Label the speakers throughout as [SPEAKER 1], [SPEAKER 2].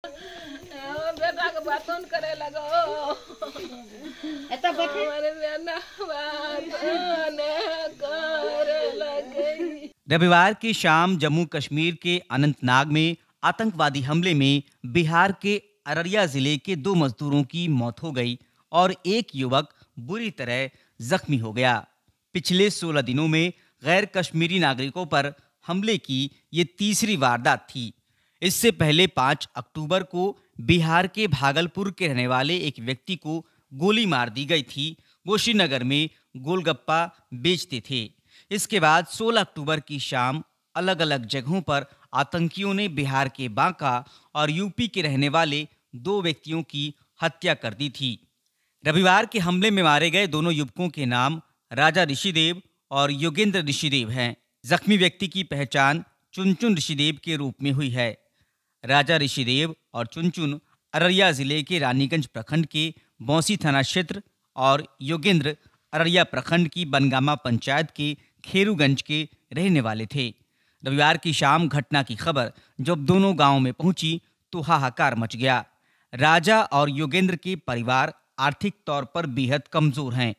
[SPEAKER 1] बेटा के बातों करे लगो
[SPEAKER 2] एता बैठे
[SPEAKER 1] हमारे बेटा बातों करे लगे।
[SPEAKER 3] रविवार की शाम जम्मू कश्मीर के अनंतनाग में आतंकवादी हमले में बिहार के अररिया जिले के 2 मजदूरों की मौत हो गई और एक युवक बुरी तरह जख्मी हो गया। पिछले 16 दिनों में गैर कश्मीरी नागरिकों पर हमले की ये तीसरी वारदात थी। इससे पहले 5 अक्टूबर को बिहार के भागलपुर के रहने वाले एक व्यक्ति को गोली मार दी गई थी। वो श्रीनगर में गोलगप्पा बेचते थे। इसके बाद 16 अक्टूबर की शाम अलग अलग जगहों पर आतंकियों ने बिहार के बांका और यूपी के रहने वाले 2 व्यक्तियों की हत्या कर दी थी। रविवार के हमले में मारे गए दोनों युवकों के नाम राजा ऋषिदेव और योगेंद्र ऋषिदेव हैं। जख्मी व्यक्ति की पहचान चुनचुन ऋषिदेव के रूप में हुई है। राजा ऋषिदेव और चुनचुन अररिया जिले के रानीगंज प्रखंड के बौंसी थाना क्षेत्र और योगेंद्र अररिया प्रखंड की बनगामा पंचायत के खेरूगंज के रहने वाले थे। रविवार की शाम घटना की खबर जब दोनों गांवों में पहुंची तो हाहाकार मच गया। राजा और योगेंद्र के परिवार आर्थिक तौर पर बेहद कमजोर हैं।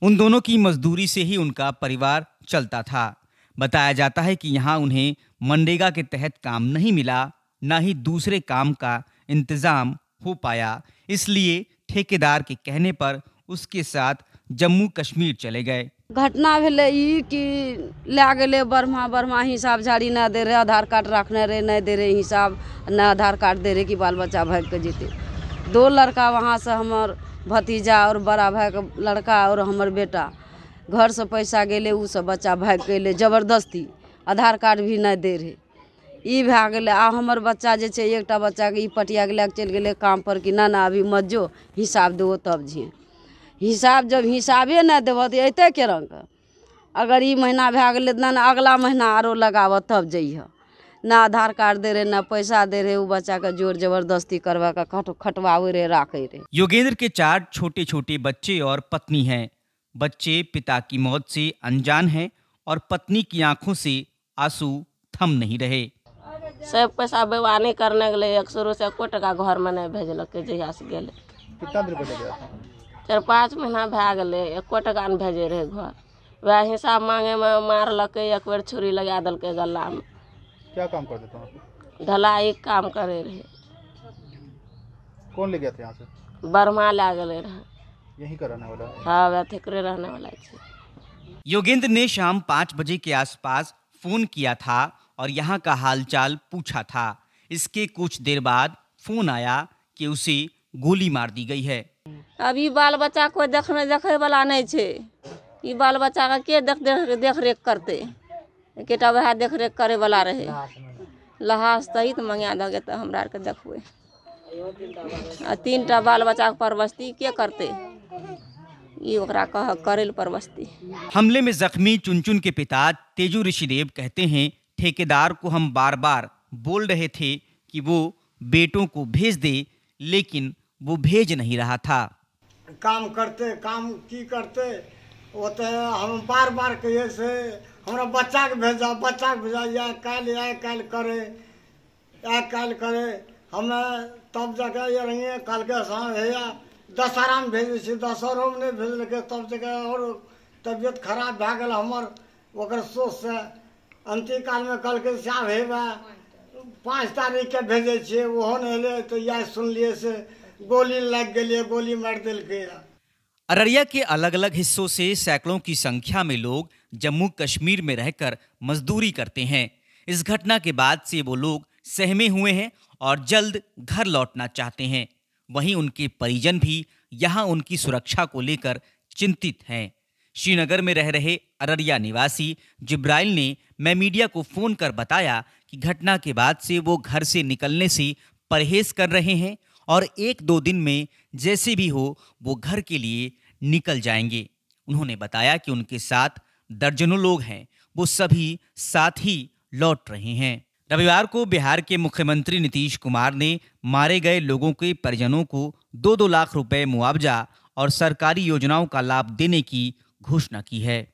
[SPEAKER 3] उन दोनों की मजदूरी से ही उनका परिवार चलता था। बताया जाता है कि यहाँ उन्हें मनरेगा के तहत काम नहीं मिला, ना ही दूसरे काम का इंतजाम हो पाया। इसलिए ठेकेदार के कहने पर उसके साथ जम्मू कश्मीर चले गए।
[SPEAKER 4] घटना भेले ई कि ला गेले बर्मा हिसाब झाड़ी ना दे रहे, आधार कार्ड रखने रहे नहीं दे रहे हिसाब, ना आधार कार्ड दे रहे कि बाल बच्चा भाग के जीते। 2 लड़का वहाँ से हमर भतीजा और बड़ा भाई का लड़का और हमर बेटा घर से पैसा गेले, उ सब बच्चा भाग गेले जबरदस्ती, आधार कार्ड भी नहीं दे रहे। ई भए गेले। आ हमर बच्चा जे छै एकटा बच्चा के ई पटिया के लेके चलि गेले काम पर कि ना अभी मत जो, हिसाब दो तब जी। हिसाब जब हिसाबे नहीं देबह तो अयतै के रंग। अगर ई महीना भए गेलै ना अगला महीना आरो लगाबह तब जइह। ना आधार कार्ड दे रहे, ना पैसा दे रहे, उ बच्चा के जोर जबरदस्ती करवा के खटवावे रहे, राखे रहे।
[SPEAKER 3] योगेंद्र के 4 छोटे छोटे बच्चे और पत्नी हैं। बच्चे पिता की मौत से अनजान हैं और पत्नी की आंखों से आंसू थम नहीं रहे।
[SPEAKER 1] सब पैसा बेवानी करने के लिए 100 से 1 टका घर में नहीं भेजलक जहिया से गेले।
[SPEAKER 5] कितना देर पहले गया था?
[SPEAKER 1] 4-5 महीना भए गेले, 1 टका नहीं भेजे रहे घर। वह हिसाब मांगे में मारलक, एक बेर छुरी लगा दिलके गला में।
[SPEAKER 5] क्या काम करते थे आप?
[SPEAKER 1] ढलाई काम करे रहे।
[SPEAKER 5] कौन ले गया था यहाँ से?
[SPEAKER 1] बर्मा ला गए रहे।
[SPEAKER 5] यहीं का रहने वाला है?
[SPEAKER 1] हाँ, वह ठेकरे रहने वाला है।
[SPEAKER 3] योगेंद्र ने शाम 5 बजे के आसपास फोन किया था और यहाँ का हालचाल पूछा था। इसके कुछ देर बाद फोन आया कि उसे गोली मार दी गई है।
[SPEAKER 1] अभी बाल बच्चा कोई देखे वाला नहीं छे। ई बाल बच्चा का के देख रेख करते, केटा वह देख रेख करे वाला रहे। लहास सहित मंगा दगे तो हमरा आर के देखबे। 3टा बाल बच्चा के परवस्ती के करते, ई ओकरा कह करेल परवस्ती।
[SPEAKER 3] हमले में जख्मी चुनचुन के पिता तेजू ऋषिदेव कहते हैं, ठेकेदार को हम बार बार बोल रहे थे कि वो बेटों को भेज दे, लेकिन वो भेज नहीं रहा था।
[SPEAKER 6] काम करते, काम की करते होते, हम बार बार कहिए से हमरा बच्चा के भेजा या काल करे हमें तब जगह ये रही कल के शाम भैया दशहरा में भेजे, दशहरों में नहीं भेजल, तब जगह और तबियत खराब भए गेल हमर, ओकर सोच से अंतिम काल में कल के शाम हेबा 5 तारीख के भेजे छे, ओहो नहीं ले तो यह सुनलिए से गोली लग गई, गोली मार दिलके।
[SPEAKER 3] अररिया के अलग अलग हिस्सों से सैकड़ों की संख्या में लोग जम्मू कश्मीर में रहकर मजदूरी करते हैं। इस घटना के बाद से वो लोग सहमे हुए हैं और जल्द घर लौटना चाहते हैं। वहीं उनके परिजन भी यहाँ उनकी सुरक्षा को लेकर चिंतित हैं। श्रीनगर में रह रहे अररिया निवासी जिब्राइल ने मैं मीडिया को फोन कर बताया कि घटना के बाद से वो घर से निकलने से परहेज कर रहे हैं और 1-2 दिन में जैसे भी हो वो घर के लिए निकल जाएंगे। उन्होंने बताया कि उनके साथ दर्जनों लोग हैं, वो सभी साथ ही लौट रहे हैं। रविवार को बिहार के मुख्यमंत्री नीतीश कुमार ने मारे गए लोगों के परिजनों को 2-2 लाख रुपए मुआवजा और सरकारी योजनाओं का लाभ देने की घोषणा की है।